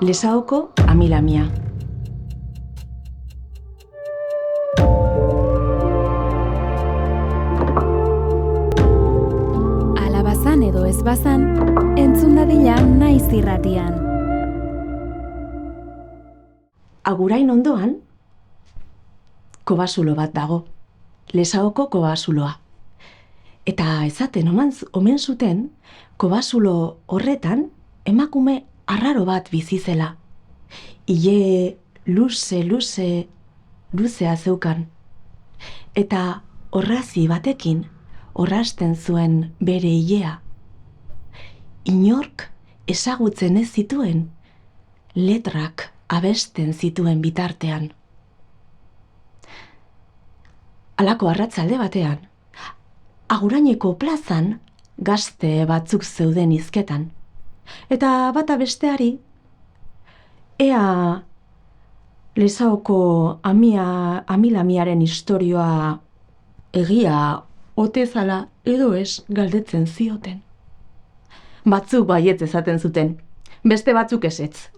Lesaoko amilamia. Alabazan edo ez bazan, entzun dadila naiz irratian. Agurain ondoan, kobazulo bat dago. Lesaoko kobazuloa. Eta ezaten omen zuten, kobazulo horretan emakume arraro bat bizi zela. Ile luzea zeukan. Eta orrazi batekin orrasten zuen bere ilea. Inork ezagutzen ez zituen, letrak abesten zituen bitartean. Halako arratsalde batean, Aguraineko plazan gazte batzuk zeuden hizketan. Eta bata besteari, ea Lesaoko amilamiaren istorioa egia ote zala edo ez galdetzen zioten. Batzuk baietz esaten zuten, beste batzuk ezetz,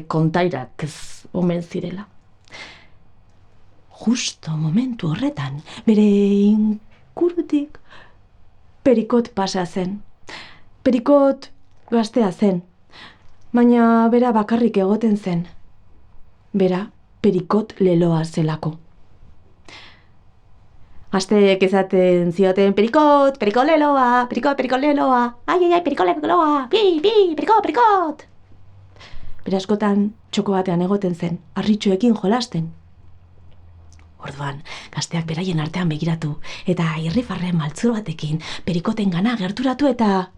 kontairak ez omen zirela. Justo momentu horretan, bere ingurutik Perikot pasa zen. Perikot gaztea zen, baina bera bakarrik egoten zen. Bera Perikot leloa zelako. Gazteek esaten zioten, Perikot leloa, Perikot leloa, ai, Perikot leloa, Perikot. Bera askotan txoko batean egoten zen, harritxoekin jolasten. Orduan, gazteak beraien artean begiratu, eta irrifarren maltzur batekin Perikoten gana gerturatu eta...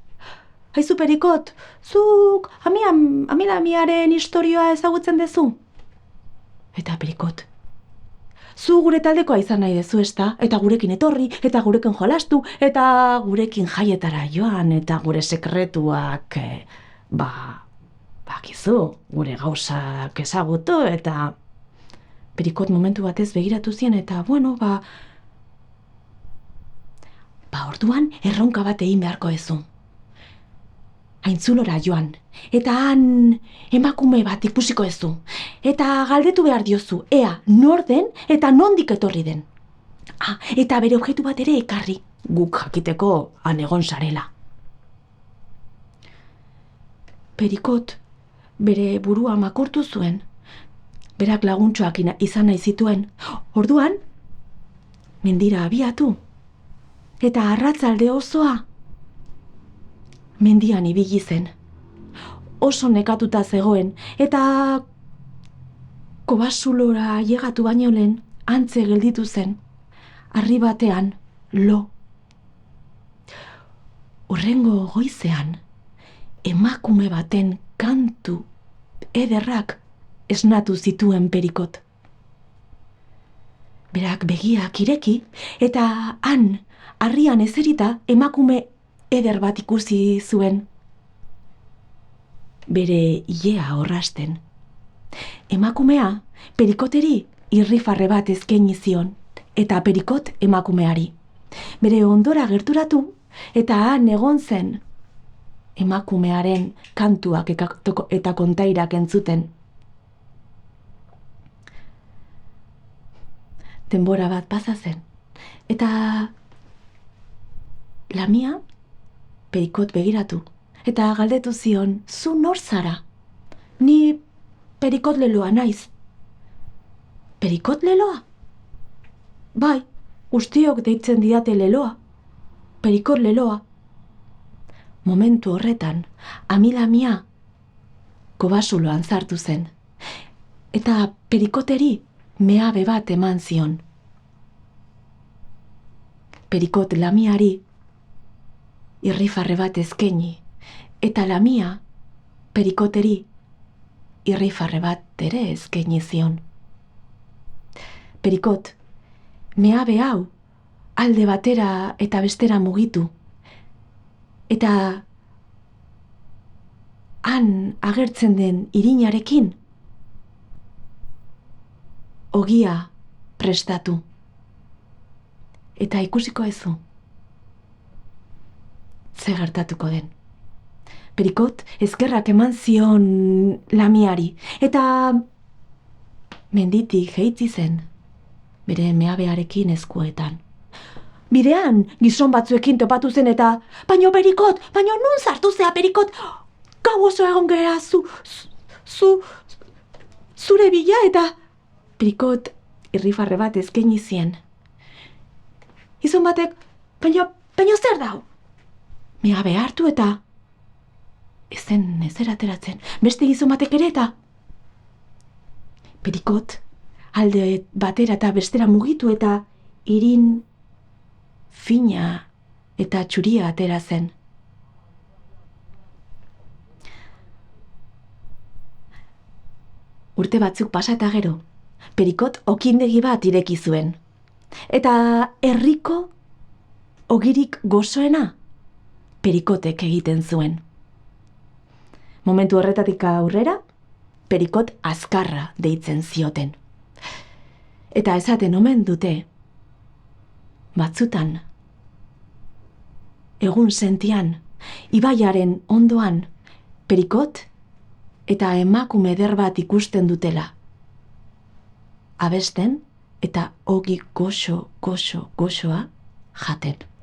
Aizu Perikot, zuk amilamiaren istorioa ezagutzen dezu? Eta Perikot, zu gure taldekoa izan nahi dezu ezta, eta gurekin etorri, eta gurekin jolastu, eta gurekin jaietara joan, eta gure sekretuak, bakizu, gure gauzak ezagutu, eta... Perikot momentu batez begiratu zien eta, orduan erronka bat egin beharko ezu. Aintzulora joan, eta han emakume bat ikusiko ezu. Eta galdetu behar diozu, ea nor den eta nondik etorri den. Eta bere objektu bat ere ekarri, guk jakiteko han egon sarela. Perikot bere burua makurtu zuen. Berak laguntxoak izan nahi zituen. Orduan, mendira abiatu. Eta arratzalde osoa, mendian ibili zen. Oso nekatuta zegoen, eta kobasulora llegatu baino lehen, antze gelditu zen. Harri batean, lo. Hurrengo goizean, emakume baten kantu ederrak esnatu zituen Perikot. Berak begiak ireki, eta han, harrian ezerita, emakume eder bat ikusi zuen. Bere ilea orrasten. Emakumea Perikoteri irrifarre bat eskaini zion, eta Perikot emakumeari. Bere ondora gerturatu, eta han egon zen emakumearen kantuak eta kontairak entzuten. Denbora bat pasa zen, eta Lamia Perikot begiratu, eta galdetu zion, zu nor zara? Ni Perikot leloa naiz. Perikot leloa? Bai, guztiok deitzen didate leloa, Perikot leloa. Momentu horretan, amilamia kobazuloan sartu zen, eta Perikoteri meabe bat eman zion. Perikot Lamiari irrifarre bat eskaini, eta Lamia Perikoteri irrifarre bat ere eskaini zion. Perikot, meabe hau alde batera eta bestera mugitu, eta han agertzen den irinarekin ogia prestatu. Eta ikusiko ezu, ze gertatuko den. Perikot eskerrak eman zion Lamiari, eta menditik jaitsi zen, bere meabearekin eskuetan. Bidean gizon batzuekin topatu zen eta, baino Perikot, baino nun sartu zea Perikot, gau oso egon gera zure bila eta Perikot irrifarre bat eskaini zien. Gizon batek, baino zer dau? Meabe hartu eta ezen ezer ateratzen, beste gizon batek ere eta Perikot alde batera eta bestera mugitu eta irin fina eta txuria atera zen. Urte batzuk pasa eta gero, Perikot okindegi bat ireki zuen. Eta herriko ogirik gozoena Perikotek egiten zuen. Momentu horretatik aurrera, Perikot azkarra deitzen zioten. Eta esaten omen dute, batzutan, egun sentian, ibaiaren ondoan, Perikot eta emakume eder bat ikusten dutela. Abesten eta ogi goxoa jaten.